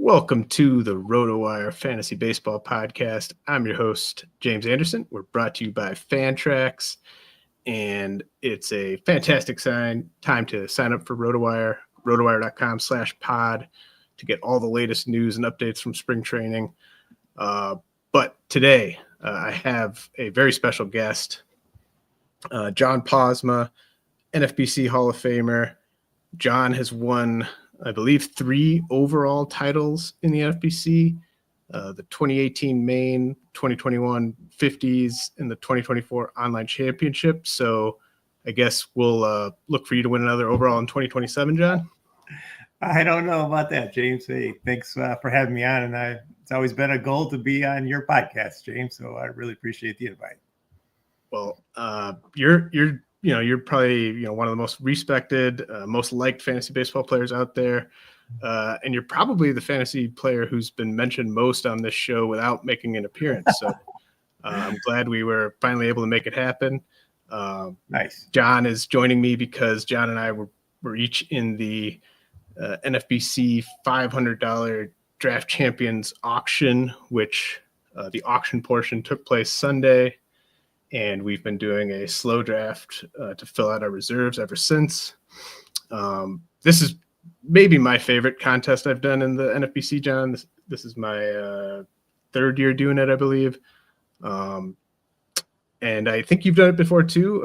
Welcome to the RotoWire Fantasy Baseball Podcast. I'm your host, James Anderson. We're brought to you by Fantrax, and it's a fantastic time to sign up for RotoWire, rotowire.com/pod to get all the latest news and updates from spring training. But today, I have a very special guest, John Pausma, NFBC Hall of Famer. John has won, I believe, 3 overall titles in the NFBC, the 2018 main, 2021 50s, and the 2024 online championship. So I guess we'll look for you to win another overall in 2027, John. I don't know about that, James. Hey, thanks for having me on. And it's always been a goal to be on your podcast, James. So I really appreciate the invite. Well, you're probably one of the most respected, most liked fantasy baseball players out there, and you're probably the fantasy player who's been mentioned most on this show without making an appearance. So I'm glad we were finally able to make it happen. Nice. John is joining me because John and I were each in the NFBC $500 Draft Champions auction, which the auction portion took place Sunday. And we've been doing a slow draft to fill out our reserves ever since. This is maybe my favorite contest I've done in the NFBC, John. This is my third year doing it, I believe. And I think you've done it before too.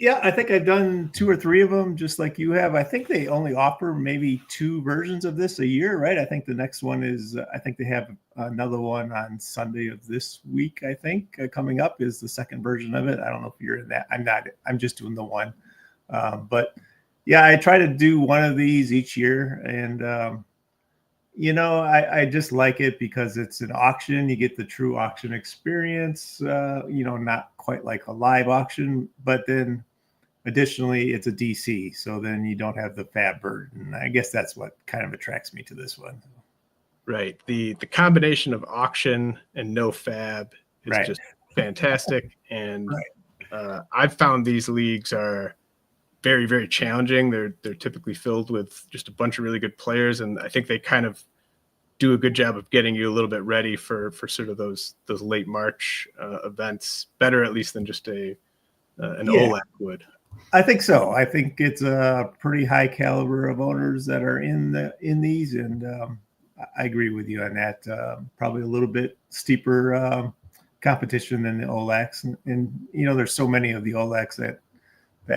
Yeah, I think I've done 2 or 3 of them, just like you have. I think they only offer maybe 2 versions of this a year, right? I think the next one is, I think they have another one on Sunday of this week, I think, coming up is the second version of it. I don't know if you're in that. I'm not. I'm just doing the one. But yeah, I try to do one of these each year. And, I just like it because it's an auction. You get the true auction experience, not quite like a live auction, but then additionally, it's a DC, so then you don't have the fab burden. I guess that's what kind of attracts me to this one. Right. The combination of auction and no fab is just fantastic. And I've found these leagues are very, very challenging. They're typically filled with just a bunch of really good players, and I think they kind of do a good job of getting you a little bit ready for sort of those late March events. Better at least than just an OLAC would. I think so. I think it's a pretty high caliber of owners that are in these, and I agree with you on that. Probably a little bit steeper competition than the OLACs, and there's so many of the OLACs that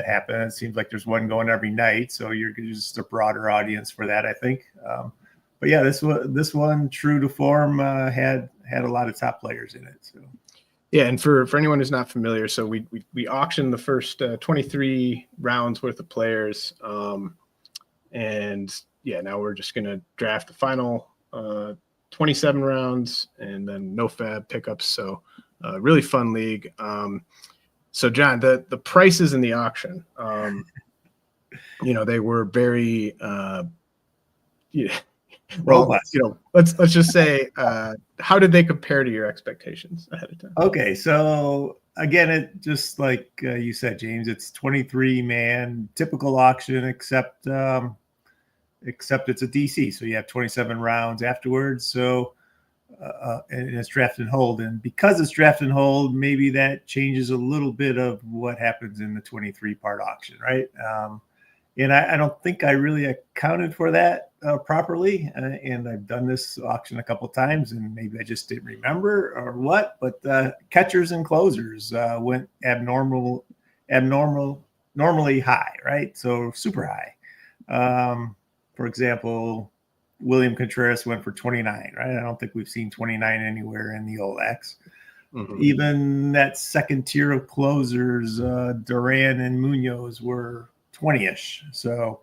happen. It seems like there's one going every night, so you're just a broader audience for that, I think. But yeah, this one, true to form, had a lot of top players in it. So. Yeah, and for anyone who's not familiar, so we auctioned the first 23 rounds worth of players, and yeah, now we're just going to draft the final 27 rounds, and then no fab pickups. So really fun league. So John, the prices in the auction, they were very well, let's just say, how did they compare to your expectations ahead of time? Okay, so again, it just like you said, James, it's 23-man typical auction, except it's a DC, so you have 27 rounds afterwards. So and it's draft and hold, and because it's draft and hold, maybe that changes a little bit of what happens in the 23-part auction, right? And I don't think I really accounted for that properly. And I've done this auction a couple of times, and maybe I just didn't remember or what. But catchers and closers went normally high, right? So super high. For example, William Contreras went for 29, right? I don't think we've seen 29 anywhere in the OLACs. Mm-hmm. Even that second tier of closers, Duran and Munoz were 20-ish. So,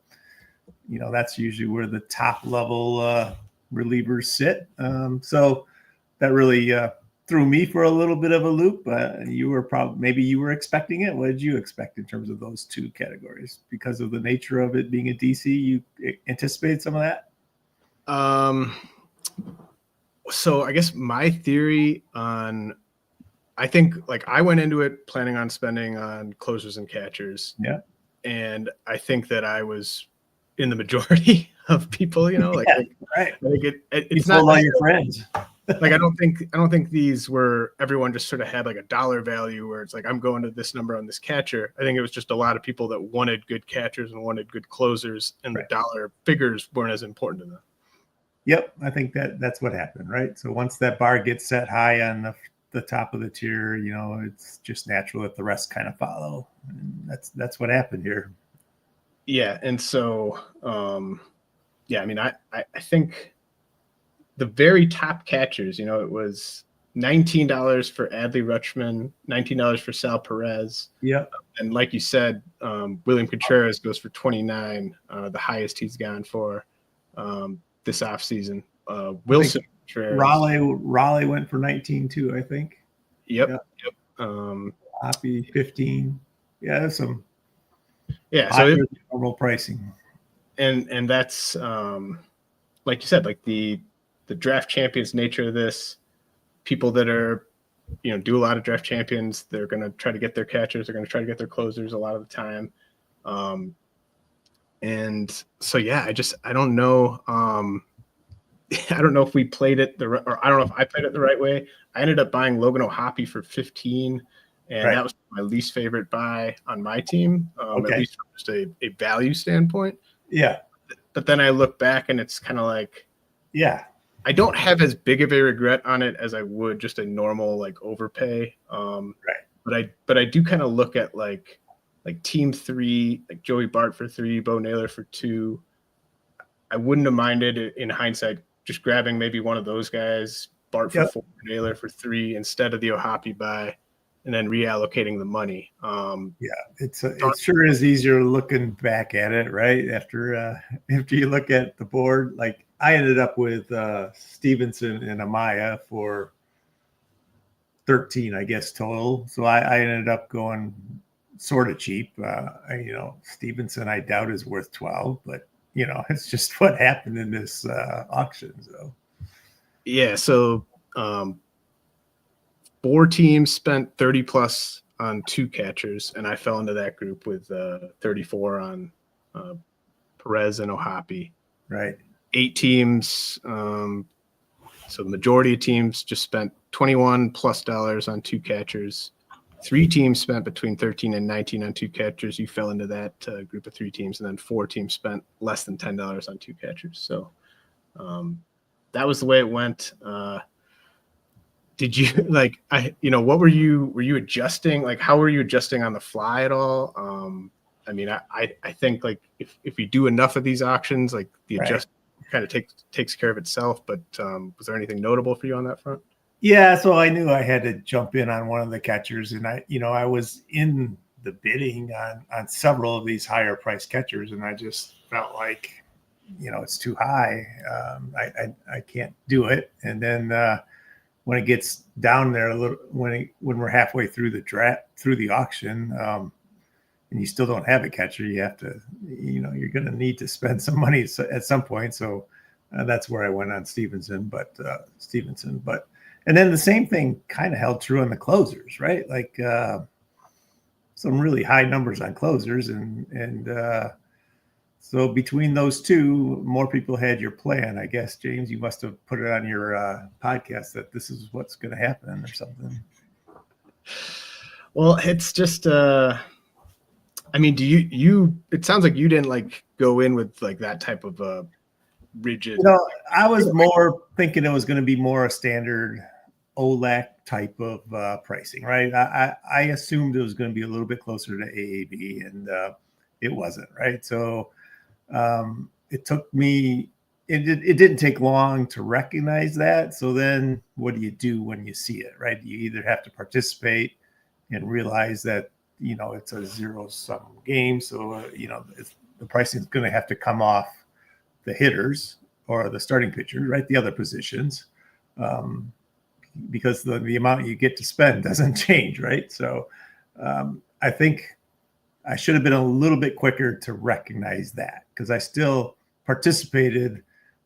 that's usually where the top level relievers sit. So that really threw me for a little bit of a loop. Maybe you were expecting it. What did you expect in terms of those 2 categories? Because of the nature of it being a DC, you anticipated some of that? So I guess my theory I think I went into it planning on spending on closers and catchers. Yeah. And I think that I was in the majority of people, like, Yeah, right. It's you not told all your friends. like I don't think these were everyone just sort of had like a dollar value where it's like I'm going to this number on this catcher. I think it was just a lot of people that wanted good catchers and wanted good closers, and the dollar figures weren't as important to them. Yep, I think that's what happened, right? So once that bar gets set high on the top of the tier, it's just natural that the rest kind of follow. And that's what happened here. Yeah, and so I mean, I think the very top catchers, it was $19 for Adley Rutschman, $19 for Sal Perez. Yeah. And like you said, William Contreras goes for $29, the highest he's gone for this offseason. Wilson Contreras. Raleigh went for 19 too, I think. Yep. Hoppy 15. Yeah, there's some so normal pricing. And that's like you said, like the draft champions nature of this, people that are do a lot of draft champions, they're going to try to get their catchers, they're going to try to get their closers a lot of the time. And so I don't know. I don't know if we played it or I don't know if I played it the right way. I ended up buying Logan O'Hoppe for 15, and that was my least favorite buy on my team, at least from just a value standpoint. Yeah. But then I look back and it's kind of like, I don't have as big of a regret on it as I would just a normal like overpay. But I do kind of look at like team 3, like Joey Bart for 3, Bo Naylor for 2. I wouldn't have minded in hindsight just grabbing maybe one of those guys, Bart for 4, Naylor for 3, instead of the O'Hoppe buy, and then reallocating the money. It sure is easier looking back at it, right? After you look at the board, like I ended up with Stevenson and Amaya for 13, I guess, total. So I ended up going sort of cheap. Stevenson, I doubt is worth 12, but it's just what happened in this auction. So so 4 teams spent 30 plus on 2 catchers, and I fell into that group with 34 on Perez and O'Hoppe. Right. 8 teams, so the majority of teams just spent $21+ on 2 catchers. 3 teams spent between 13 and 19 on 2 catchers. You fell into that group of 3 teams, and then 4 teams spent less than $10 on 2 catchers. So that was the way it went. Did you what were you adjusting? Like, how were you adjusting on the fly at all? I mean, I think like if you do enough of these auctions, like the adjust kind of takes care of itself. But was there anything notable for you on that front? Yeah, so I knew I had to jump in on one of the catchers, and I was in the bidding on several of these higher price catchers, and I just felt like, it's too high. I can't do it. And then when it gets down there a little, when we're halfway through the draft, through the auction, and you still don't have a catcher, you have to, you're going to need to spend some money at some point. So that's where I went on Stevenson. And then the same thing kind of held true on the closers, right? Like some really high numbers on closers. And so between those two, more people had your plan. I guess, James, you must have put it on your podcast that this is what's going to happen or something. Well, it's just, I mean, it sounds like you didn't like go in with like that type of rigid. I was more thinking it was going to be more a standard OLAC type of pricing, right? I assumed it was going to be a little bit closer to AAB, and it wasn't, right? So it took me, it didn't take long to recognize that. So then what do you do when you see it, right? You either have to participate and realize that, it's a zero-sum game. So, the pricing is going to have to come off the hitters or the starting pitchers, right? The other positions, because the amount you get to spend doesn't change, right? So I think I should have been a little bit quicker to recognize that, because I still participated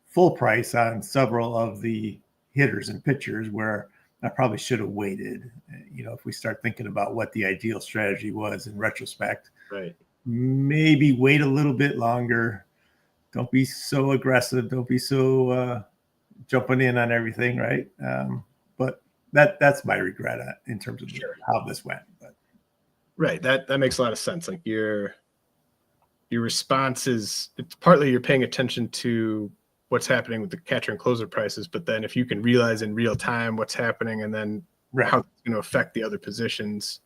full price on several of the hitters and pitchers where I probably should have waited. If we start thinking about what the ideal strategy was in retrospect, right? Maybe wait a little bit longer, don't be so aggressive. Don't be so jumping in on everything, right? But that's my regret in terms of how this went. But right, that makes a lot of sense. Like your response is, it's partly you're paying attention to what's happening with the catcher and closer prices, but then if you can realize in real time what's happening and then how it's going to affect the other positions,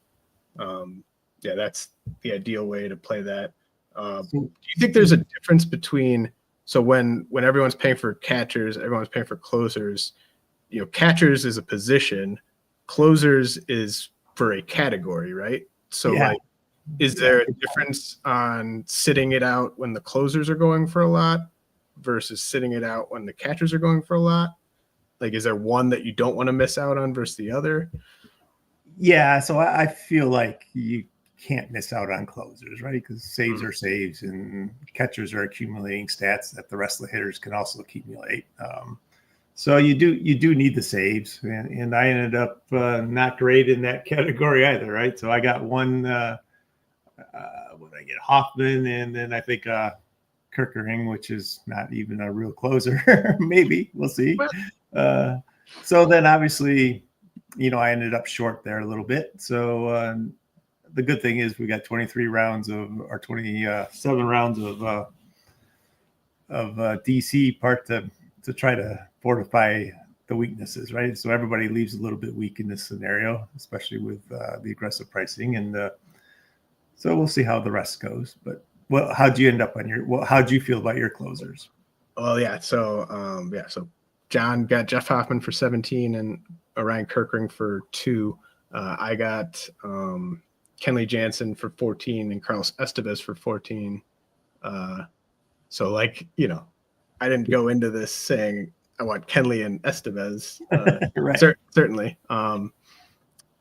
that's the ideal way to play that. Do you think there's a difference between, so when everyone's paying for catchers, everyone's paying for closers, catchers is a position, closers is for a category, right? So like, is there a difference on sitting it out when the closers are going for a lot versus sitting it out when the catchers are going for a lot? Like, is there one that you don't want to miss out on versus the other? Yeah, so I feel like you can't miss out on closers, right? Because saves are saves, and catchers are accumulating stats that the rest of the hitters can also accumulate. So you do need the saves, and I ended up not great in that category either, right? So I got one. What did I get? Hoffman, and then I think Kirkering, which is not even a real closer. Maybe we'll see. So then obviously, I ended up short there a little bit. So the good thing is we got 27 rounds of DC part to try to fortify the weaknesses, right? So everybody leaves a little bit weak in this scenario, especially with the aggressive pricing, and so we'll see how the rest goes. But how'd you end up on how'd you feel about your closers? Well, yeah. So so John got Jeff Hoffman for 17 and Ryan Kirkering for 2. I got Kenley Jansen for 14 and Carlos Estevez for 14. So like, I didn't go into this saying I want Kenley and Estevez, right. Certainly.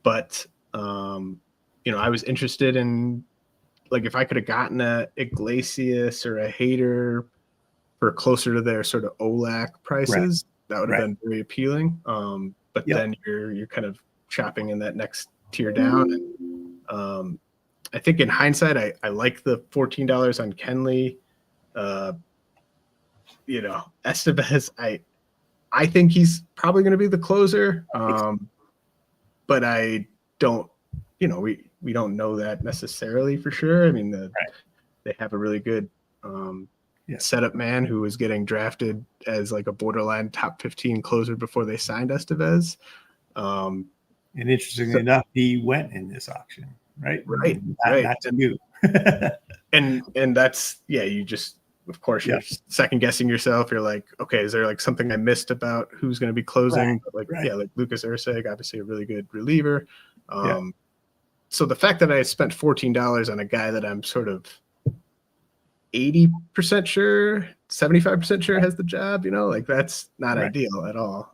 But I was interested in, like, if I could have gotten a Iglesias or a Hader for closer to their sort of OLAC prices, that would have been very appealing. But then you're kind of chopping in that next tier down. And, I think in hindsight, I like the $14 on Kenley. Estevez, I think he's probably going to be the closer. But I don't, we don't know that necessarily for sure. I mean, they have a really good setup man who was getting drafted as like a borderline top 15 closer before they signed Estevez. And interestingly enough, he went in this auction, right? Right. Not to you. and that's, you just, of course, you're second guessing yourself. You're like, okay, is there like something I missed about who's going to be closing? Like Lucas Ursig, obviously a really good reliever. So the fact that I spent $14 on a guy that I'm sort of 80% sure, 75% sure has the job, like that's not ideal at all.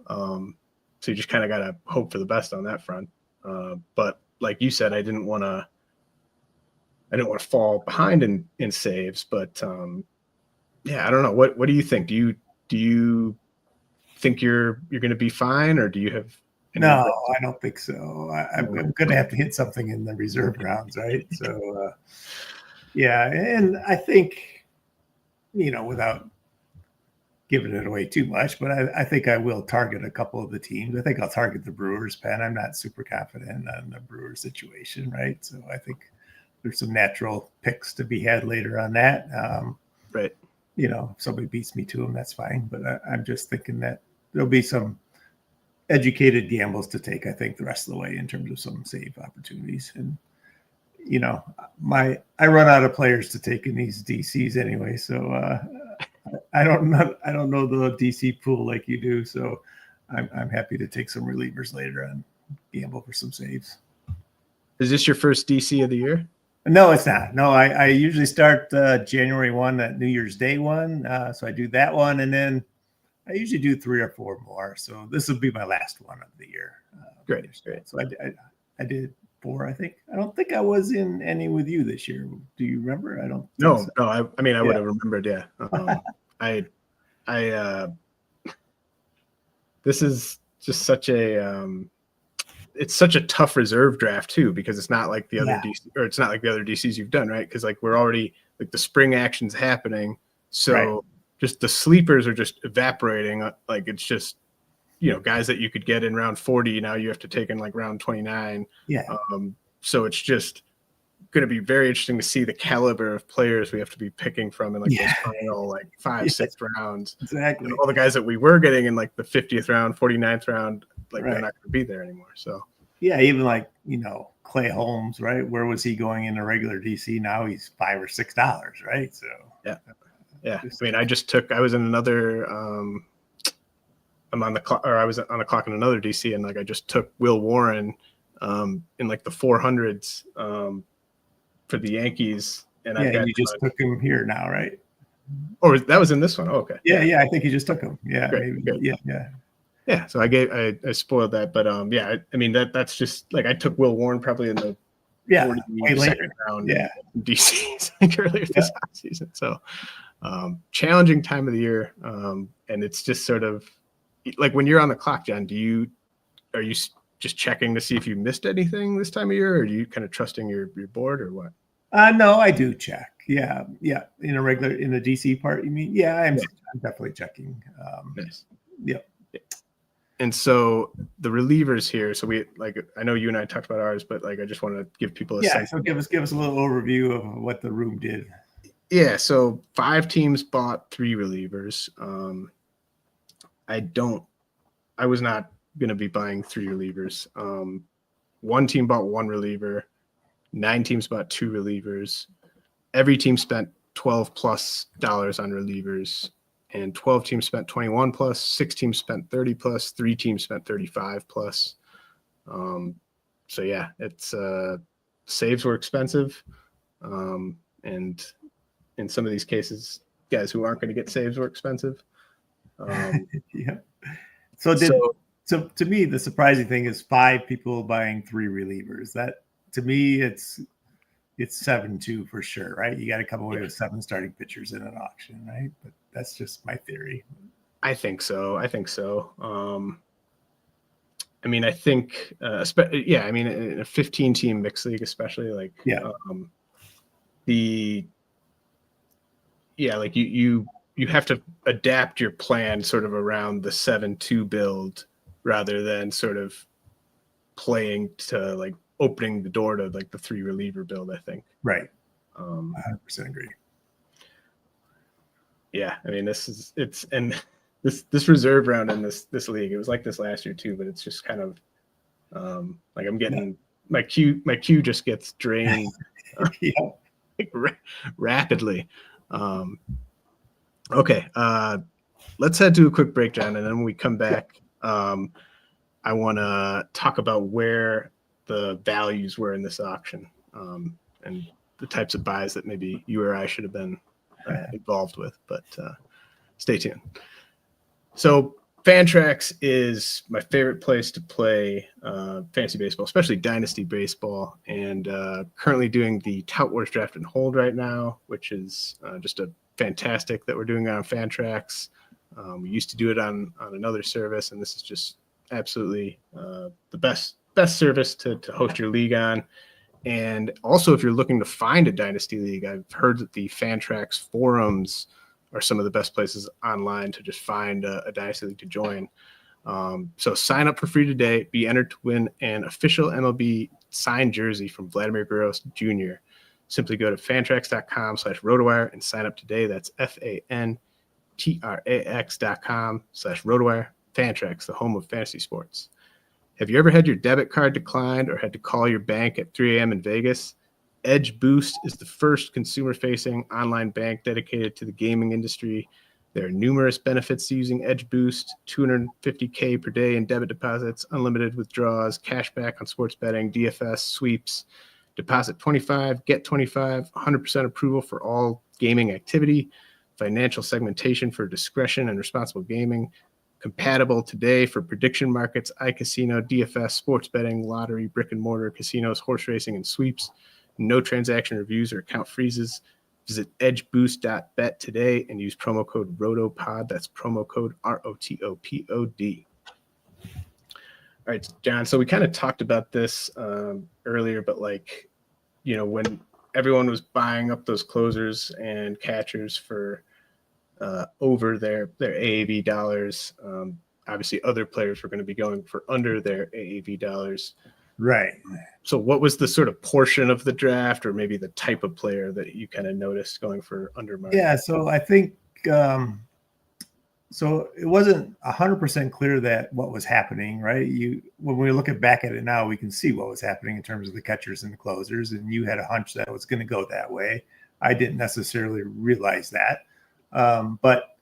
So you just kind of got to hope for the best on that front. But like you said, I didn't want to fall behind in saves, but I don't know. What do you think? Do you think you're going to be fine, or do you have? No, I don't think so. I'm going to have to hit something in the reserve rounds, right? So, and I think, without giving it away too much, but I think I will target a couple of the teams. I think I'll target the Brewers, Penn. I'm not super confident on the Brewers situation, right? So I think there's some natural picks to be had later on that. Right. If somebody beats me to them, that's fine. But I'm just thinking that there'll be some educated gambles to take, I think, the rest of the way in terms of some save opportunities. And, I run out of players to take in these DCs anyway. So I don't know the DC pool like you do. So I'm happy to take some relievers later and gamble for some saves. Is this your first DC of the year? No, it's not. No, I usually start January 1, that New Year's Day one. So I do that one, and then I usually do 3 or 4 more. So this will be my last one of the year. Great. So I did 4, I think. I don't think I was in any with you this year. Do you remember? I don't. No. I would have remembered. Yeah. This is just such a it's such a tough reserve draft too, because it's not like the other DC, or it's not like the other DCs you've done, right? Because like we're already, like, the spring action's happening, so just the sleepers are just evaporating. Like it's just, guys that you could get in round 40, now you have to take in like round 29. Yeah. So it's just going to be very interesting to see the caliber of players we have to be picking from in like those final like 5-6 rounds. Exactly. All the guys that we were getting in like the 50th round, 49th round, like they're not going to be there anymore. So yeah, even like Clay Holmes, right? Where was he going in a regular DC? Now he's $5 or $6, right? So yeah. I mean, I was in another. I'm on the clock, or I was on the clock in another DC, and like I just took Will Warren in like the 400s for the Yankees, and you just took him here now, right? Or that was in this one. Oh, okay. Yeah, I think you just took him. Yeah, Great, maybe. Good. Yeah. So I spoiled that, but I mean that's just like I took Will Warren probably in the 42nd round. Yeah, DC like earlier this season. So challenging time of the year, and it's just sort of like when you're on the clock, John. Are you just checking to see if you missed anything this time of year, or are you kind of trusting your board, or what? No, I do check. Yeah. In the DC part, you mean? Yeah, I'm definitely checking. Nice. Yeah. And so the relievers here. So I know you and I talked about ours, but like I just want to give people a sense. So give us a little overview of what the room did. Yeah. So 5 teams bought 3 relievers. I was not going to be buying 3 relievers. 1 team bought 1 reliever. 9 teams bought 2 relievers. Every team spent $12+ on relievers, and 12 teams spent 21+. 6 teams spent 30+. 3 teams spent 35+. So yeah, it's saves were expensive, and in some of these cases, guys who aren't going to get saves were expensive. Yeah. So to me, the surprising thing is 5 people buying 3 relievers. That to me, it's 7-2 for sure, right? You got to come away with 7 starting pitchers in an auction, right? But that's just my theory. I think so. I mean, I think, I mean, in a 15-team mixed league, especially like, like you have to adapt your plan sort of around the 7-2 build rather than sort of playing to like opening the door to like the 3 reliever build, I think. Right. 100% agree. Yeah. I mean, this reserve round in this league, it was like this last year too, but it's just kind of like I'm getting my queue just gets drained rapidly. Okay. Let's head to a quick break, John, and then when we come back, I want to talk about where the values were in this auction, and the types of buys that maybe you or I should have been involved with, but stay tuned. So Fantrax is my favorite place to play fantasy baseball, especially dynasty baseball, and currently doing the Tout Wars Draft and Hold right now, which is just a fantastic that we're doing on Fantrax. We used to do it on another service, and this is just absolutely the best service to host your league on. And also, if you're looking to find a dynasty league, I've heard that the Fantrax forums are some of the best places online to just find a dynasty league to join. So sign up for free today. Be entered to win an official MLB signed jersey from Vladimir Guerrero Jr. Simply go to fantrax.com/rotowire and sign up today. That's fantrax.com/rotowire. Fantrax, the home of fantasy sports. Have you ever had your debit card declined or had to call your bank at 3 a.m. in Vegas? Edge Boost is the first consumer-facing online bank dedicated to the gaming industry. There are numerous benefits to using Edge Boost: $250K per day in debit deposits, unlimited withdrawals, cash back on sports betting, DFS, sweeps, deposit 25, get 25, 100% approval for all gaming activity, financial segmentation for discretion and responsible gaming, compatible today for prediction markets, iCasino, DFS, sports betting, lottery, brick and mortar, casinos, horse racing, and sweeps. No transaction reviews or account freezes. Visit edgeboost.bet today and use promo code ROTOPOD. That's promo code ROTOPOD. All right, John. So we kind of talked about this earlier, but like, when everyone was buying up those closers and catchers for over their AAV dollars. Obviously, other players were going to be going for under their AAV dollars. Right. So what was the sort of portion of the draft, or maybe the type of player that you kind of noticed going for under market? Yeah, so I think so it wasn't 100% clear that what was happening, right? When we look back at it now, we can see what was happening in terms of the catchers and the closers, and you had a hunch that it was going to go that way. I didn't necessarily realize that. But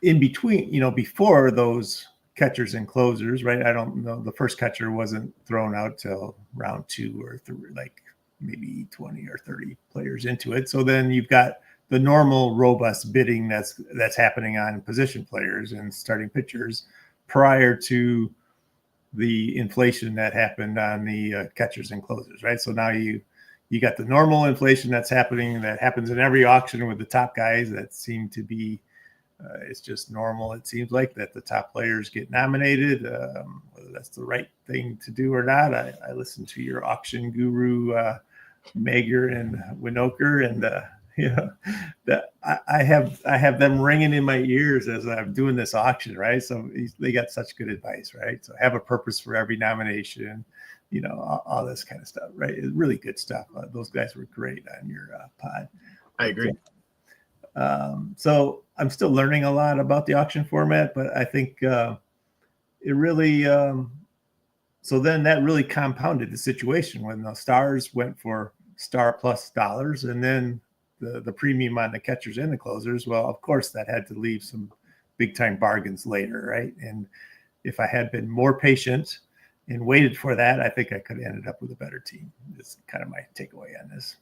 in between, before those catchers and closers, right? I don't know. The first catcher wasn't thrown out till round 2 or 3, like maybe 20 or 30 players into it. So then you've got the normal robust bidding that's happening on position players and starting pitchers prior to the inflation that happened on the catchers and closers, right? So now you got the normal inflation that happens in every auction with the top guys that seem to be it's just normal. It seems like that the top players get nominated, whether that's the right thing to do or not. I listen to your auction guru, Mager and Winoker, and that I have them ringing in my ears as I'm doing this auction, right? So they got such good advice, right? So have a purpose for every nomination, all this kind of stuff, right? It's really good stuff. Those guys were great on your pod. I agree. So I'm still learning a lot about the auction format, but I think it really so then that really compounded the situation when the stars went for star plus dollars, and then the premium on the catchers and the closers. Well, of course, that had to leave some big time bargains later, right? And if I had been more patient and waited for that, I think I could have ended up with a better team. That's kind of my takeaway on this.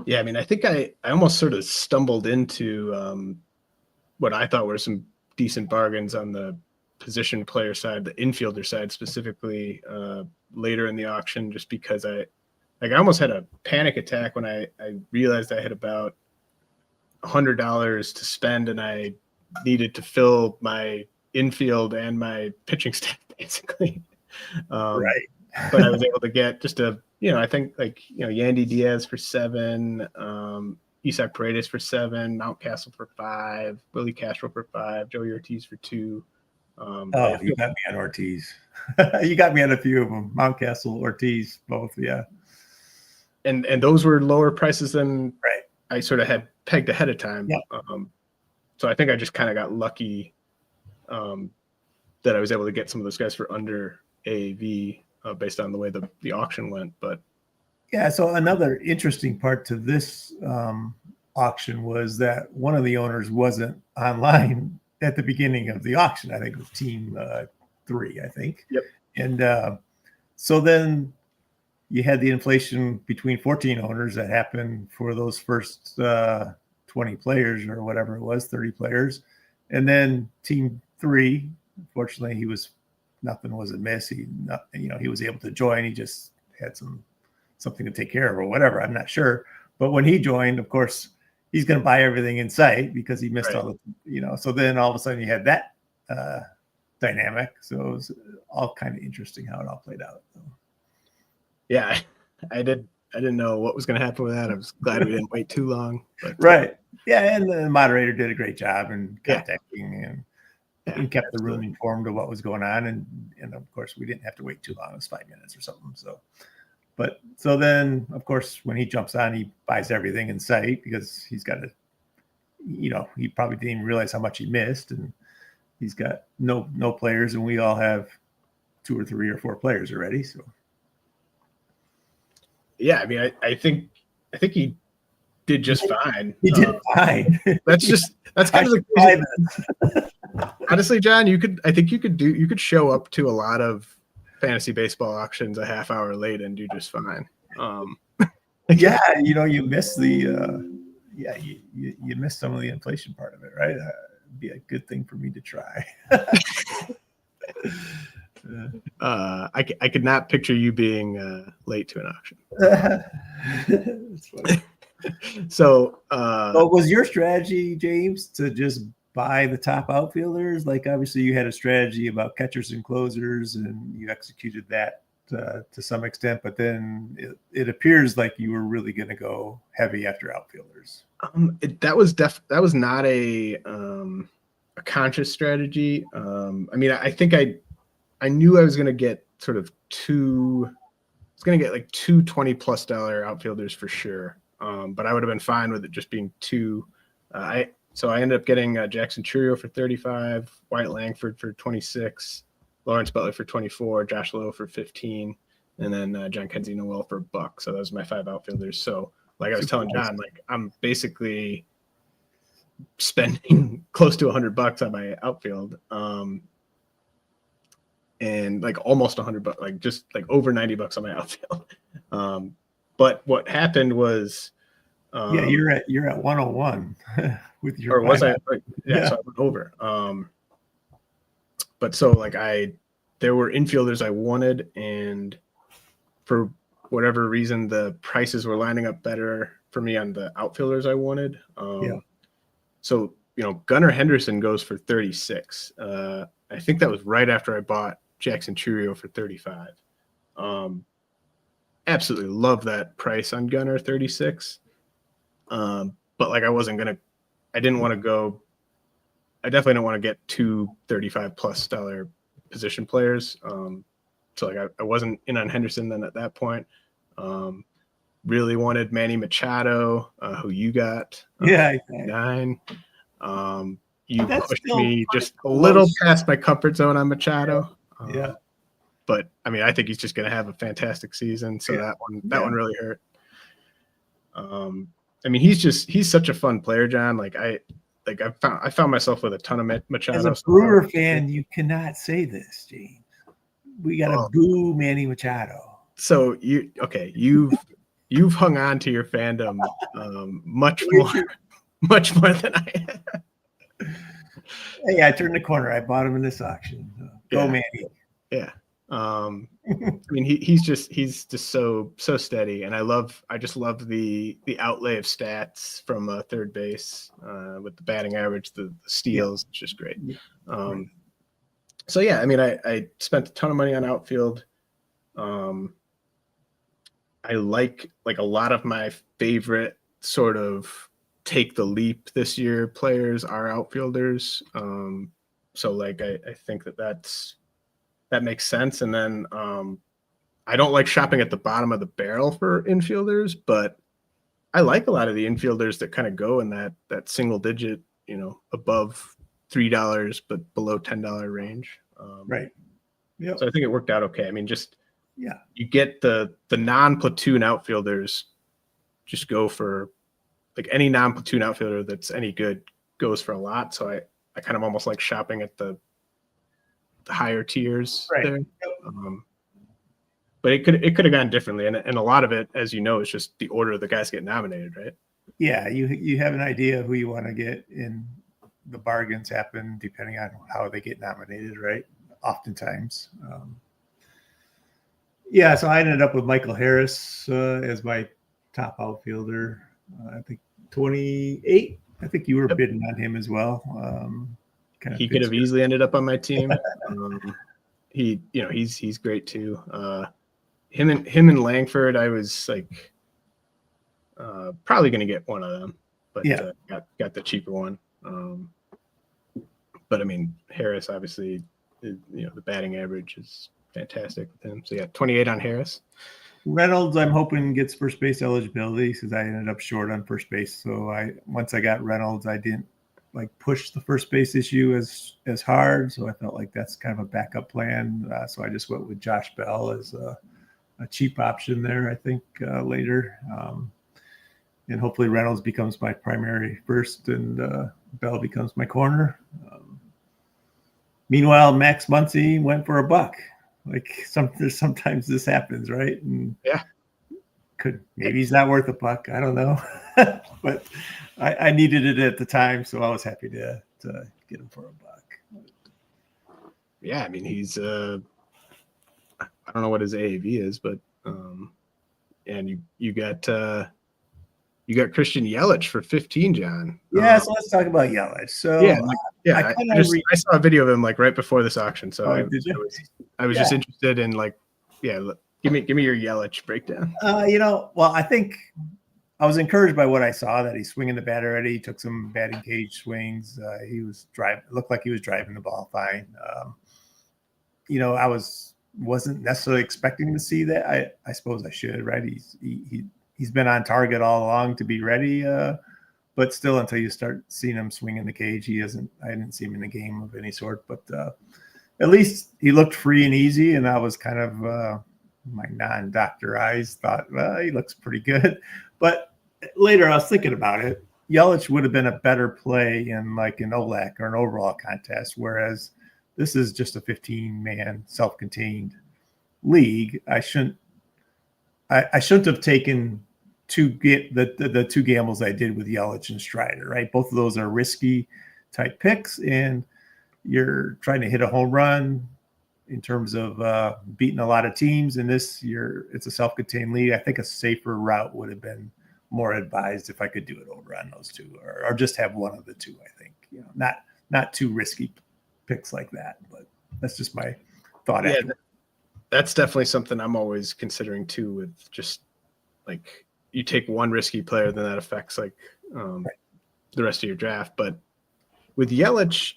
Yeah, I mean, I think I almost sort of stumbled into what I thought were some decent bargains on the position player side, the infielder side specifically, later in the auction, just because I almost had a panic attack when I realized I had about $100 to spend, and I needed to fill my infield and my pitching staff basically. Right. But I was able to get just I think Yandy Diaz for 7, Isaac Paredes for 7, Mountcastle for 5, Willie Castro for 5, Joey Ortiz for 2. You got me on Ortiz. You got me on a few of them. Mountcastle, Ortiz, both. Yeah. And those were lower prices than right. I sort of had pegged ahead of time. Yeah. So I think I just kind of got lucky that I was able to get some of those guys for under AAV based on the way the auction went. But yeah, so another interesting part to this auction was that one of the owners wasn't online at the beginning of the auction. I think it was team 3, I think. Yep. And so then you had the inflation between 14 owners that happened for those first 20 players or whatever it was, 30 players. And then team 3, unfortunately, nothing was amiss. He was able to join. He just had something to take care of or whatever. I'm not sure. But when he joined, of course, he's going to buy everything in sight because he missed all the, so then all of a sudden you had that dynamic. So it was all kind of interesting how it all played out. Yeah, I didn't know what was going to happen with that. I was glad we didn't wait too long. But, right. Yeah. And the moderator did a great job in contacting and kept the room informed of what was going on. And of course, we didn't have to wait too long. It was 5 minutes or something. So then, of course, when he jumps on, he buys everything in sight because he's got to, he probably didn't even realize how much he missed. And he's got no players, and we all have 2 or 3 or 4 players already. So. Yeah, I mean, I think he did just fine. He did fine. That's kind of the honestly, John, you could show up to a lot of fantasy baseball auctions a half hour late and do just fine. Yeah, you miss the you miss some of the inflation part of it, right? It'd be a good thing for me to try. I could not picture you being late to an auction. That's funny. So was your strategy, James, to just buy the top outfielders? Like, obviously you had a strategy about catchers and closers, and you executed that to some extent, but then it appears like you were really going to go heavy after outfielders. That was not a conscious strategy. I mean, I think I knew I was going to get sort of two 20+ dollar outfielders for sure. But I would have been fine with it just being two. So I ended up getting Jackson Churio for 35, Wyatt Langford for 26, Lawrence Butler for 24, Josh Lowe for 15, and then John Kenzie Noel for $1. So those are my 5 outfielders. So like I was telling John, like I'm basically spending close to $100 on my outfield. And like almost $100, like just like over $90 on my outfield. But what happened was, you're at 101 with your. Or was I? Yeah, so I went over. But so like there were infielders I wanted, and for whatever reason, the prices were lining up better for me on the outfielders I wanted. So Gunnar Henderson goes for 36. I think that was right after I bought Jackson Churio for 35. Absolutely love that price on Gunnar 36. But like I definitely don't want to get two $35+ position players. So like I wasn't in on Henderson then at that point. Really wanted Manny Machado, who you got. 9. You pushed me just a little past my comfort zone on Machado. But I mean, I think he's just going to have a fantastic season. So that one really hurt. I mean, he's such a fun player, John. I found myself with a ton of Machado. As a Brewer fan, you cannot say this, James. We got to boo Manny Machado. So you've hung on to your fandom much more than I have. Hey, I turned the corner. I bought him in this auction. Go Manny. Yeah. I mean, he's just so steady, and I just love the outlay of stats from third base with the batting average, the steals. It's just great. So yeah, I mean, I spent a ton of money on outfield. I like a lot of my favorite sort of take the leap this year players are outfielders. So like I think that makes sense. And then I don't like shopping at the bottom of the barrel for infielders, but I like a lot of the infielders that kind of go in that single digit, above $3 but below $10 range. Right. Yeah. So I think it worked out okay. I mean, you get the non-platoon outfielders just go for like any non-platoon outfielder that's any good goes for a lot. So I kind of almost like shopping at the higher tiers there. But it could have gone differently. And a lot of it, as you know, is just the order the guys get nominated, right? Yeah. You have an idea of who you want to get, and the bargains happen depending on how they get nominated, right? Oftentimes. So I ended up with Michael Harris as my top outfielder. I think 28. I think you were bidding on him as well. He could have easily ended up on my team. He's great too. Him and Langford, I was like probably going to get one of them, but got the cheaper one. But I mean, Harris obviously, the batting average is fantastic with him. So 28 on Harris. Reynolds, I'm hoping gets first base eligibility because I ended up short on first base. So once I got Reynolds, I didn't push the first base issue as hard. So I felt like that's kind of a backup plan. So I just went with Josh Bell as a cheap option there, I think, later. And hopefully Reynolds becomes my primary first and Bell becomes my corner. Meanwhile, Max Muncy went for $1. Sometimes this happens, right? And maybe he's not worth $1. I don't know. But I needed it at the time, so I was happy to get him for $1. Yeah, I mean, he's I don't know what his AAV is, but and you got Christian Yelich for 15, John. Yeah, so let's talk about Yelich. So I saw a video of him right before this auction. So I was just interested in give me your Yelich breakdown. Well, I think I was encouraged by what I saw, that he's swinging the bat already. He took some batting cage swings. He was looked like he was driving the ball fine. I wasn't necessarily expecting to see that. I suppose I should, right? He's been on target all along to be ready. But still, until you start seeing him swing in the cage, I didn't see him in a game of any sort. But at least he looked free and easy, and I was kind of my non-doctor eyes thought, well, he looks pretty good. But later I was thinking about it. Yelich would have been a better play in like an OLAC or an overall contest, whereas this is just a 15-man self-contained league. I shouldn't have taken the two gambles I did with Yelich and Strider, right? Both of those are risky type picks, and you're trying to hit a home run in terms of beating a lot of teams. In this year, it's a self-contained league. I think a safer route would have been more advised if I could do it over on those two, or just have one of the two. I think, not too risky picks like that, but that's just my thought. Yeah, that's definitely something I'm always considering too, with just like you take one risky player, then that affects like the rest of your draft. But with Yelich,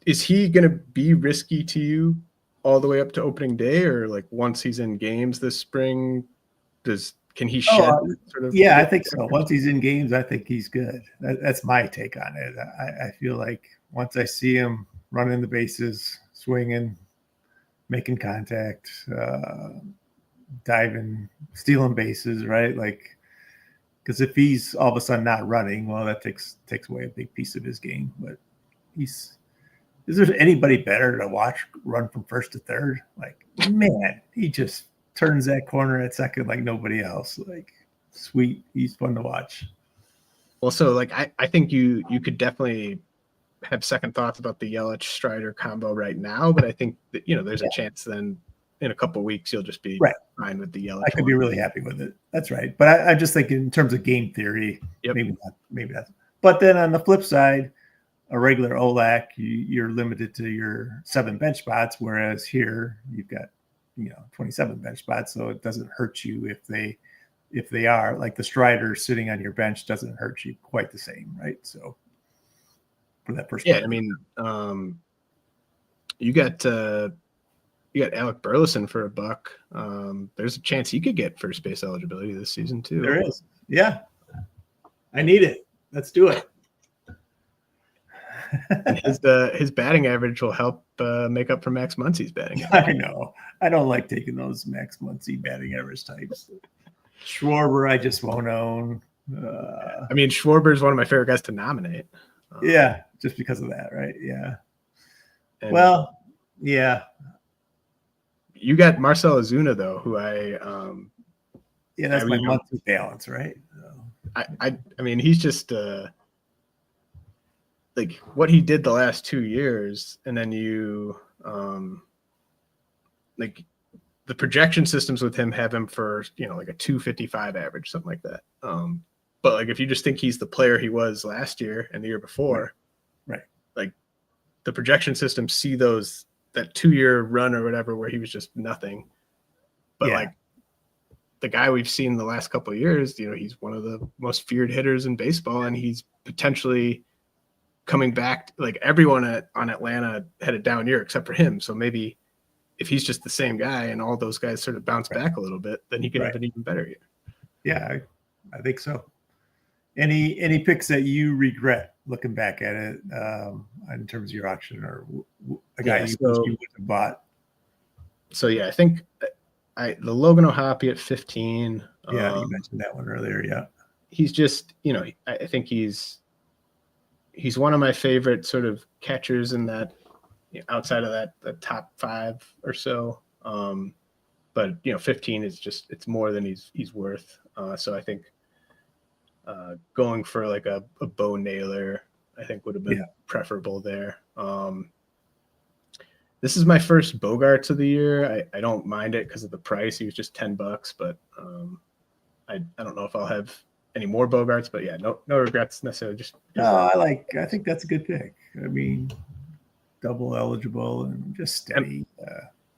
is he going to be risky to you all the way up to opening day, or like once he's in games this spring, can he shed sort of? Yeah, I think so. Once he's in games, I think he's good. That's my take on it. I feel like once I see him running the bases, swinging, making contact, diving, stealing bases, right? Like, because if he's all of a sudden not running, well, that takes away a big piece of his game. But is there anybody better to watch run from first to third? Like, man, he just turns that corner at second like nobody else. Like, sweet. He's fun to watch. Well, so like I think you could definitely have second thoughts about the Yelich Strider combo right now, but I think that there's a chance then in a couple of weeks you'll just be fine with the Yelich. I could be really happy with it. That's right. But I just think in terms of game theory, maybe not. But then on the flip side, a regular OLAC, you're limited to your 7 bench spots, whereas here you've got 27 bench spots, so it doesn't hurt you if they are like the Strider sitting on your bench doesn't hurt you quite the same, right? So for that perspective, I mean, you got Alec Burleson for $1. There's a chance he could get first base eligibility this season too. There is, yeah. I need it. Let's do it. His batting average will help make up for Max Muncy's batting average. I know. I don't like taking those Max Muncy batting average types. Schwarber, I just won't own. I mean, Schwarber is one of my favorite guys to nominate. Yeah, just because of that, right? Yeah. And well, yeah. You got Marcell Ozuna though, who that's my monthly balance, right? So. I mean, he's just like what he did the last 2 years, and then you like the projection systems with him have him for like a 255 average, something like that. But like if you just think he's the player he was last year and the year before, right? Like the projection systems see that 2-year run or whatever where he was just nothing. But like the guy we've seen the last couple of years, he's one of the most feared hitters in baseball, and he's potentially coming back. Like everyone on Atlanta had a down year except for him. So maybe if he's just the same guy and all those guys sort of bounce back a little bit, then he could have an even better year. Yeah, I think so. Any picks that you regret looking back at it in terms of your auction, or a guy you would have bought? So I think the Logan O'Hoppe at 15. Yeah, you mentioned that one earlier. Yeah, he's just I think he's one of my favorite sort of catchers in that outside of the top 5 or so. But 15 is it's more than he's worth. So I think going for like a Bo Naylor, I think would have been preferable there. This is my first Bogarts of the year. I don't mind it because of the price. He was just $10, but I don't know if I'll have any more Bogarts, but no regrets necessarily. Just I think that's a good pick. I mean, double eligible and just steady.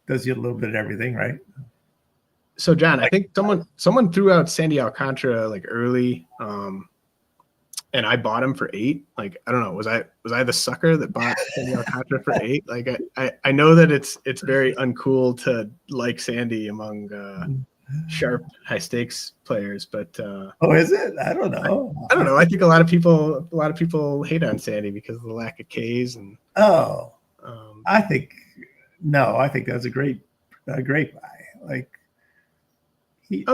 Does you a little bit of everything, right? So John, I think someone threw out Sandy Alcantara like early, and I bought him for 8. Like, I don't know, was I the sucker that bought Sandy Alcantara for 8? Like, I know that it's very uncool to like Sandy among sharp high stakes players, but oh, is it? I don't know. I don't know. I think a lot of people hate on Sandy because of the lack of Ks and I think that's a great buy. Like the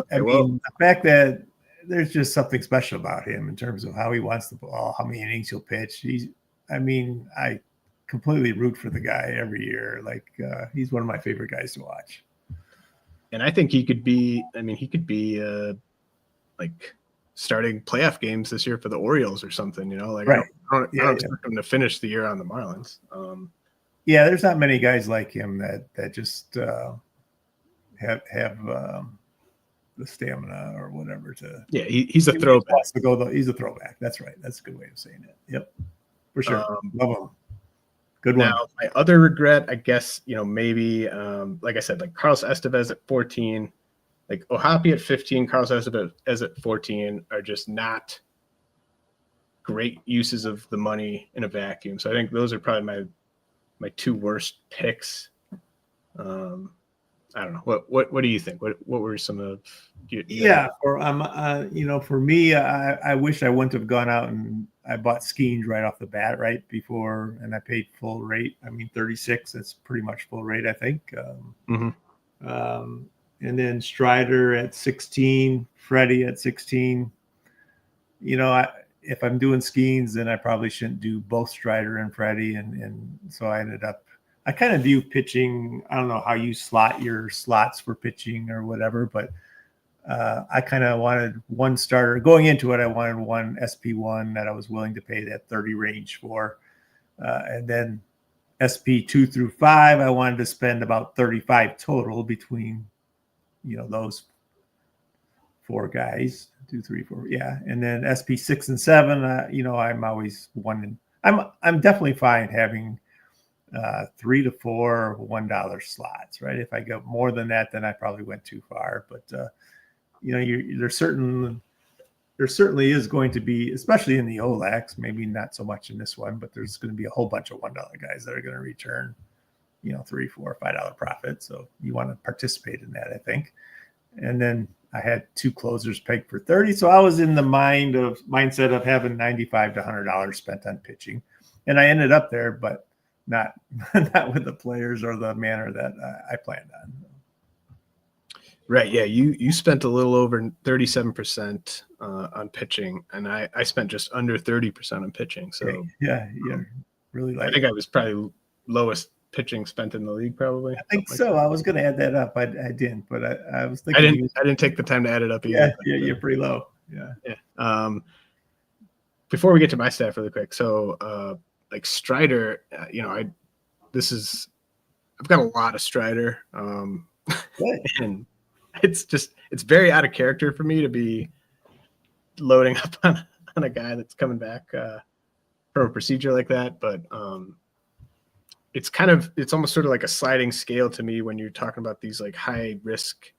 fact that there's just something special about him in terms of how he wants the ball, how many innings he'll pitch. I completely root for the guy every year. Like he's one of my favorite guys to watch. And I think he could be like starting playoff games this year for the Orioles or something, like right. I don't expect him to finish the year on the Marlins. There's not many guys like him that just have the stamina or whatever to. Yeah, he's a throwback. He's a throwback. That's right. That's a good way of saying it. Yep, for sure. Love him. Good one. Now, my other regret, I guess, maybe like I said, like Carlos Estevez at 14, like Ohapi at 15, Carlos Estevez at 14 are just not great uses of the money in a vacuum. So I think those are probably my 2 worst picks. I don't know. What do you think? What were some of for me, I wish I wouldn't have gone out and I bought Skeens right off the bat, right before, and I paid full rate. 36. That's pretty much full rate, I think. And then Strider at 16, Freddie at 16. If I'm doing Skeens, then I probably shouldn't do both Strider and Freddie, and so I kind of view pitching. I don't know how you slot your slots for pitching or whatever, but I kind of wanted one starter going into it. I wanted one SP1 that I was willing to pay that 30 range for. And then SP 2 through 5, I wanted to spend about 35 total between, those 4 guys, 2, 3, 4. Yeah. And then SP 6 and 7, I'm always one. I'm definitely fine having 3 to 4 $1 slots, right? If I go more than that, then I probably went too far. But there certainly is going to be, especially in the OLAX, maybe not so much in this one, but there's going to be a whole bunch of $1 guys that are going to return, $3, $4, $5 profit. So you want to participate in that, I think. And then I had 2 closers pegged for 30. So I was in the mindset of having $95 to $100 spent on pitching, and I ended up there, but not with the players or the manner that I planned on. Right. Yeah. You spent a little over 37% on pitching, and I spent just under 30% on pitching. So okay. Yeah. Really I think I was probably lowest pitching spent in the league, probably. I think so. Like I was going to add that up. I didn't, but I was thinking. I didn't take the time to add it up either. Yeah. You're pretty low. Yeah. Yeah. Before we get to my staff really quick. So, like Strider, I've got a lot of Strider, and it's very out of character for me to be loading up on a guy that's coming back from a procedure like that. But it's almost sort of like a sliding scale to me when you're talking about these like high risk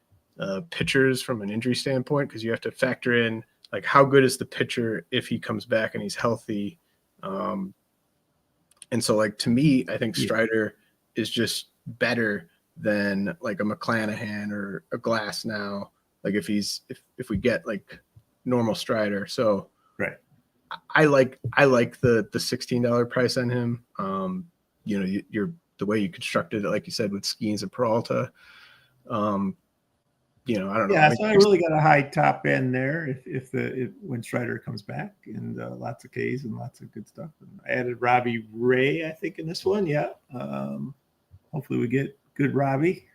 pitchers from an injury standpoint, because you have to factor in like how good is the pitcher if he comes back and he's healthy. And so, like, to me, I think Strider is just better than like a McClanahan or a Glass now. Like if we get like normal Strider. So right. I like the $16 price on him. You're the way you constructed it, like you said, with Skeens and Peralta. I don't know. Yeah, so I really got a high top end there if when Strider comes back, and lots of Ks and lots of good stuff. And I added Robbie Ray, I think, in this one. Yeah. Hopefully we get good Robbie.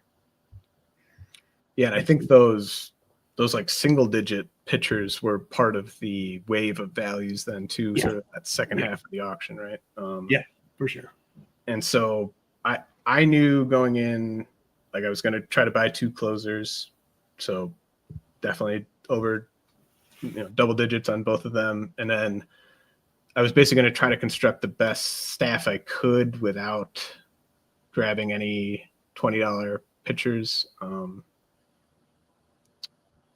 Yeah, and I think those like single digit pitchers were part of the wave of values then too, sort of that second half of the auction, right? Yeah, for sure. And so I knew going in, like I was going to try to buy 2 closers. So definitely over double digits on both of them. And then I was basically going to try to construct the best staff I could without grabbing any $20 pitchers.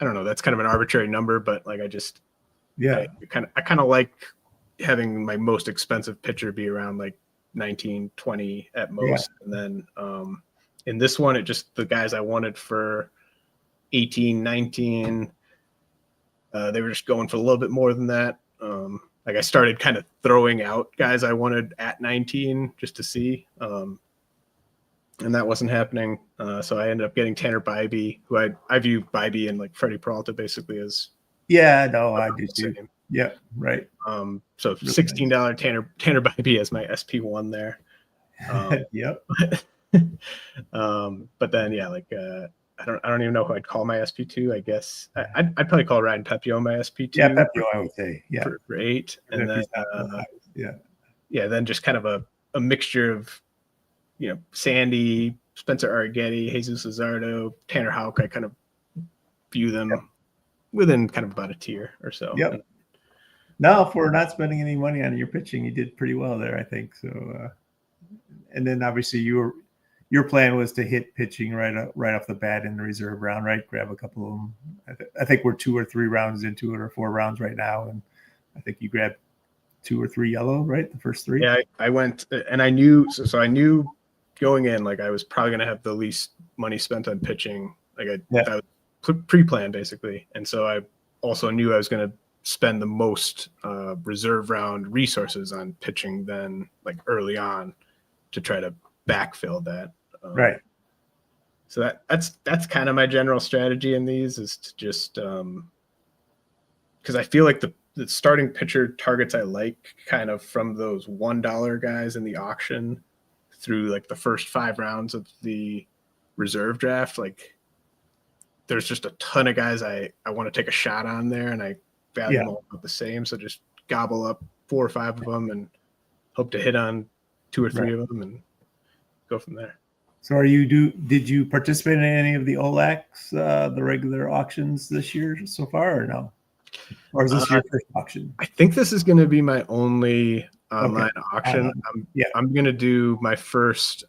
I don't know, that's kind of an arbitrary number, but like I kind of like having my most expensive pitcher be around like 19, 20 at most. And then in this one, it just the guys I wanted for 18, 19, they were just going for a little bit more than that. Like I started kind of throwing out guys I wanted at 19 just to see. And that wasn't happening. So I ended up getting Tanner Bybee, who I view Bybee and like Freddie Peralta basically as. Yeah, no, I do too. Yeah, right. So really $16 nice. Tanner Bybee as my SP1 there. Yep. But then like I don't even know who I'd call my SP2. I guess I'd probably call Ryan Pepio my SP2. Yeah, Pepio, I would say. Yeah, for 8, and then then just kind of a mixture of Sandy, Spencer Arrighetti, Jesus Luzardo, Tanner Houck. I kind of view them within kind of about a tier or so. Yep. Now, for not spending any money on your pitching, you did pretty well there, I think. So, and then obviously your plan was to hit pitching right off the bat in the reserve round, right? Grab a couple of them. I think we're 2 or 3 rounds into it, or 4 rounds right now, and I think you grabbed 2 or 3 yellow, right? The first 3. Yeah, I went, and I knew. So I knew going in, like I was probably going to have the least money spent on pitching. Like that was pre-planned basically, and so I also knew I was going to spend the most reserve round resources on pitching then, like early on, to try to backfill that. Right. So that's kind of my general strategy in these, is to just because I feel like the starting pitcher targets I like kind of from those $1 guys in the auction through like the first 5 rounds of the reserve draft. Like there's just a ton of guys I want to take a shot on there, and I value them all about the same. So just gobble up 4 or 5 of them and hope to hit on 2 or 3 of them and go from there. So did you participate in any of the OLACs, the regular auctions this year so far, or no? Or is this your first auction? I think this is going to be my only online auction. I'm going to do my first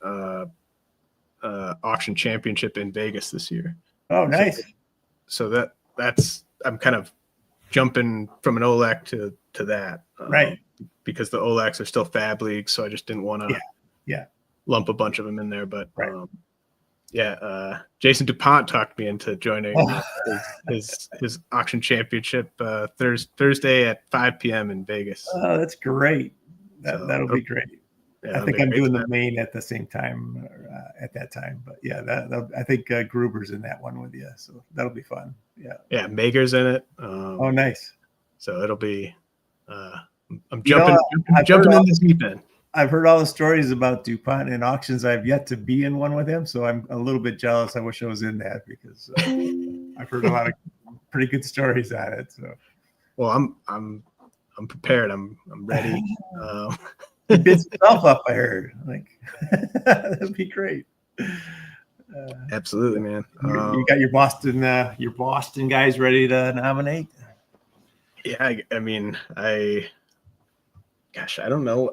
auction championship in Vegas this year. Oh, nice. So that's I'm kind of jumping from an OLAC to that. Right. Because the OLACs are still Fab Leagues, so I just didn't want to lump a bunch of them in there. But Jason DuPont talked me into joining his auction championship Thursday at 5 p.m. in Vegas. Oh, that's great. That'll be great. Yeah, I think I'm doing the main at the same time at that time. But I think Gruber's in that one with you, so that'll be fun. Yeah, Mager's in it. Oh, nice. So it'll be. I'm jumping in the deep end. I've heard all the stories about DuPont in auctions. I've yet to be in one with him, so I'm a little bit jealous. I wish I was in that, because I've heard a lot of pretty good stories on it. So, well, I'm prepared. I'm ready. He bids himself up, I heard. Like that'd be great. Absolutely, man. You got your Boston guys ready to nominate? Yeah, I mean, I don't know.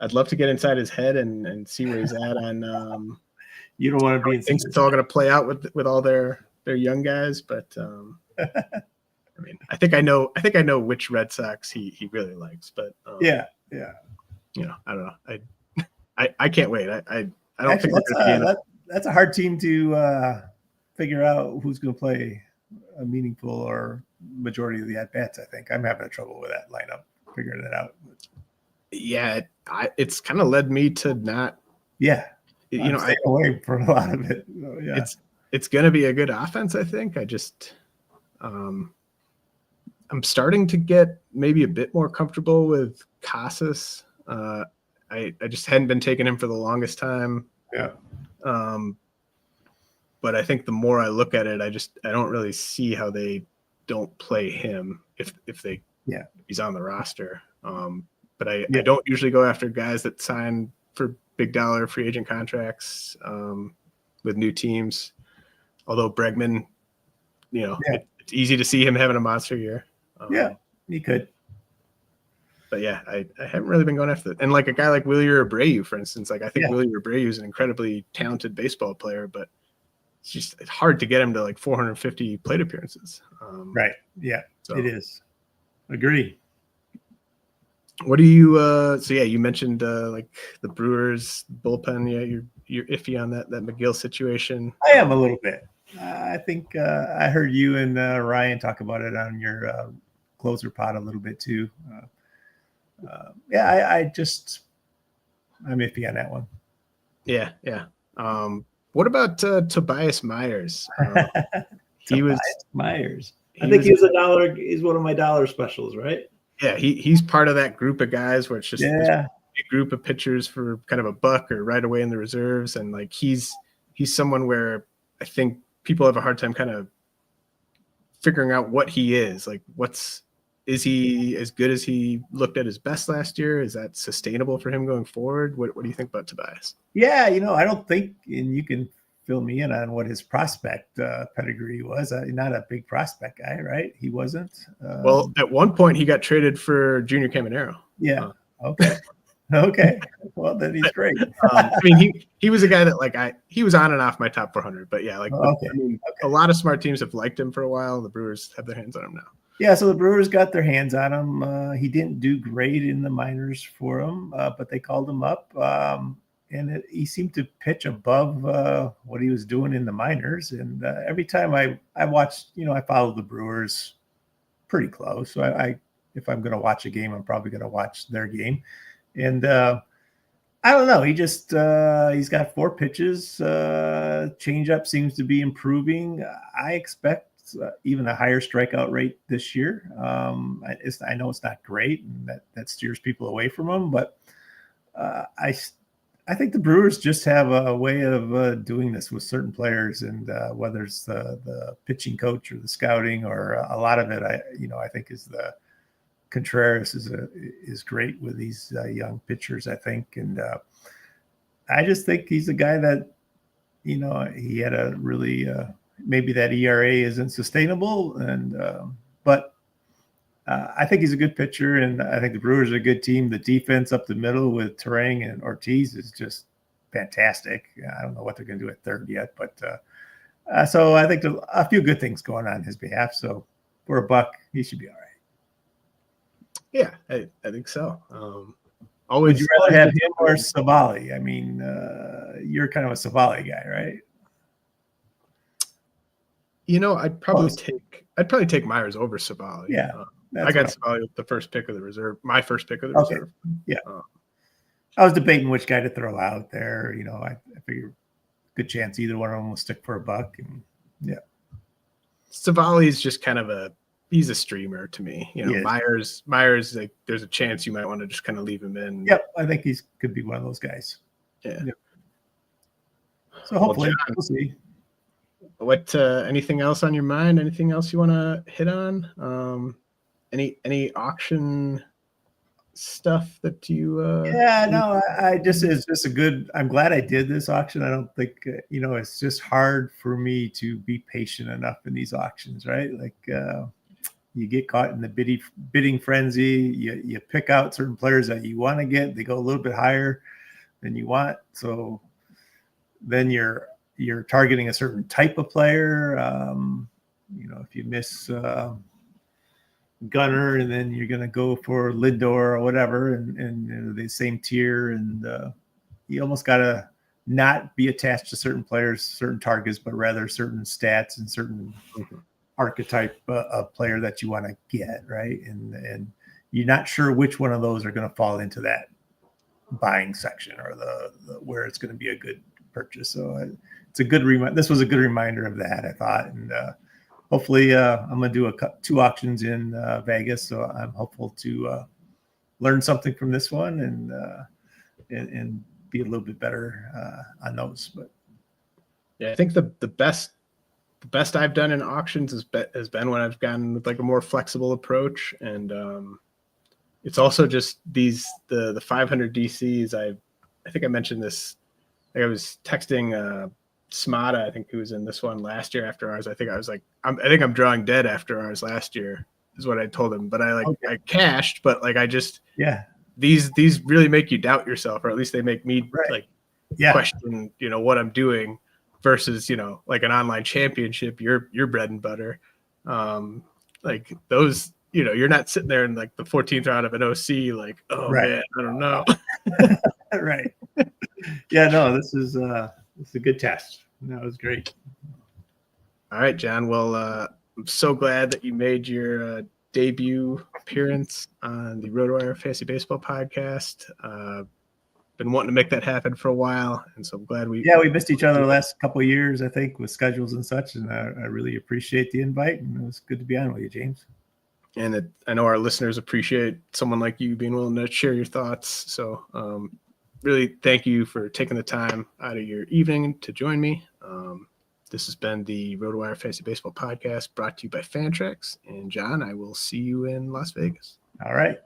I'd love to get inside his head and see where he's at on. You don't want to be. Thinks it's all going to play out with all their young guys, but I mean, I think I know which Red Sox he really likes, but yeah. I don't know. I can't wait. I don't Actually, think that's a hard team to figure out who's going to play a meaningful or majority of the at bats. I think I'm having trouble with that lineup, figuring that out. Yeah, it's kind of led me to not. Yeah, I away from a lot of it. So, yeah, it's going to be a good offense. I think. I just I'm starting to get maybe a bit more comfortable with Casas. I just hadn't been taking him for the longest time. Yeah. But I think the more I look at it, I don't really see how they don't play him if he's on the roster. But I don't usually go after guys that sign for big dollar free agent contracts with new teams. Although Bregman, it's easy to see him having a monster year. He could. But I haven't really been going after it. And like a guy like Wilyer Abreu, for instance, like I think Wilyer Abreu is an incredibly talented baseball player, but it's hard to get him to like 450 plate appearances. Right. Yeah, so. It is. Agree. What do you so yeah, you mentioned like the Brewers bullpen. Yeah, you're iffy on that McGill situation. I am a little bit. I think I heard you and Ryan talk about it on your closer pod a little bit too. I'm iffy on that one. Yeah. What about Tobias Myers? Myers. I think he's $1. He's one of my dollar specials, right? Yeah, he's part of that group of guys where it's just a group of pitchers for kind of a buck or right away in the reserves, and like he's someone where I think people have a hard time kind of figuring out what he is. Like, is he as good as he looked at his best last year? Is that sustainable for him going forward? What do you think about Tobias? Yeah, I don't think, and you can fill me in on what his prospect pedigree was. Not a big prospect guy, right? He wasn't. Well, at one point he got traded for Junior Caminero. Yeah. Okay. Okay. Well, then he's great. I mean, he was a guy that he was on and off my top 400, but yeah, a lot of smart teams have liked him for a while. The Brewers have their hands on him now. Yeah, so the Brewers got their hands on him. He didn't do great in the minors for him, but they called him up. And he seemed to pitch above what he was doing in the minors. And every time I watched, I follow the Brewers pretty close. So if I'm going to watch a game, I'm probably going to watch their game. And I don't know. He just he's got 4 pitches. Changeup seems to be improving. I expect even a higher strikeout rate this year. I know it's not great, and that steers people away from him, but I think the Brewers just have a way of doing this with certain players, and whether it's the pitching coach or the scouting or a lot of it, I think is the Contreras is great with these young pitchers, I think, and I just think he's a guy that he had a really maybe that ERA isn't sustainable, and but. I think he's a good pitcher, and I think the Brewers are a good team. The defense up the middle with Terang and Ortiz is just fantastic. I don't know what they're going to do at third yet, but so I think there's a few good things going on his behalf. So for a buck, he should be all right. Yeah, I think so. Always. Would you rather have him or Savali? I mean, you're kind of a Savali guy, right? I'd probably take Myers over Savali. Yeah. I got Savali with the first pick of the reserve. My first pick of the reserve. Yeah. I was debating which guy to throw out there. I figure good chance either one of them will stick for a buck. And yeah. Savali's just kind of he's a streamer to me. Myers, like, there's a chance you might want to just kind of leave him in. Yep. I think he could be one of those guys. Yeah. Yep. So hopefully we'll see. What anything else on your mind? Anything else you want to hit on? Any auction stuff that you I just it's just a good. I'm glad I did this auction. I don't think it's just hard for me to be patient enough in these auctions, right? Like you get caught in the bidding frenzy. You pick out certain players that you want to get. They go a little bit higher than you want, so then you're targeting a certain type of player. If you miss Gunner, and then you're going to go for Lindor or whatever, and the same tier, and you almost got to not be attached to certain players, certain targets, but rather certain stats and certain archetype of player that you want to get, right? And you're not sure which one of those are going to fall into that buying section or the where it's going to be a good purchase. So it's a good this was a good reminder of that, I thought, and hopefully I'm going to do 2 auctions in Vegas, so I'm hopeful to learn something from this one and be a little bit better on those. But yeah, I think the best I've done in auctions has been when I've gone with like a more flexible approach, and it's also just the 500 DCs. I think I mentioned this. Like I was texting Smada, I think, who was in this one last year after ours. I think I was like, I think I'm drawing dead after ours last year is what I told him. But I cashed, but like I just these really make you doubt yourself, or at least they make me question what I'm doing. versus, like an online championship, your bread and butter. Like those, you're not sitting there in like the 14th round of an OC, like, oh Right. man, I don't know. Right. Yeah, no, this is a good test. That was great. All right, John. Well, I'm so glad that you made your debut appearance on the RotoWire Fantasy Baseball podcast. Been wanting to make that happen for a while, and so I'm glad we missed each other the last couple of years, I think, with schedules and such, and I really appreciate the invite, and it was good to be on with you, James. And I know our listeners appreciate someone like you being willing to share your thoughts. So really thank you for taking the time out of your evening to join me. This has been the RotoWire Fantasy Baseball podcast brought to you by Fantrax. And John, I will see you in Las Vegas. All right.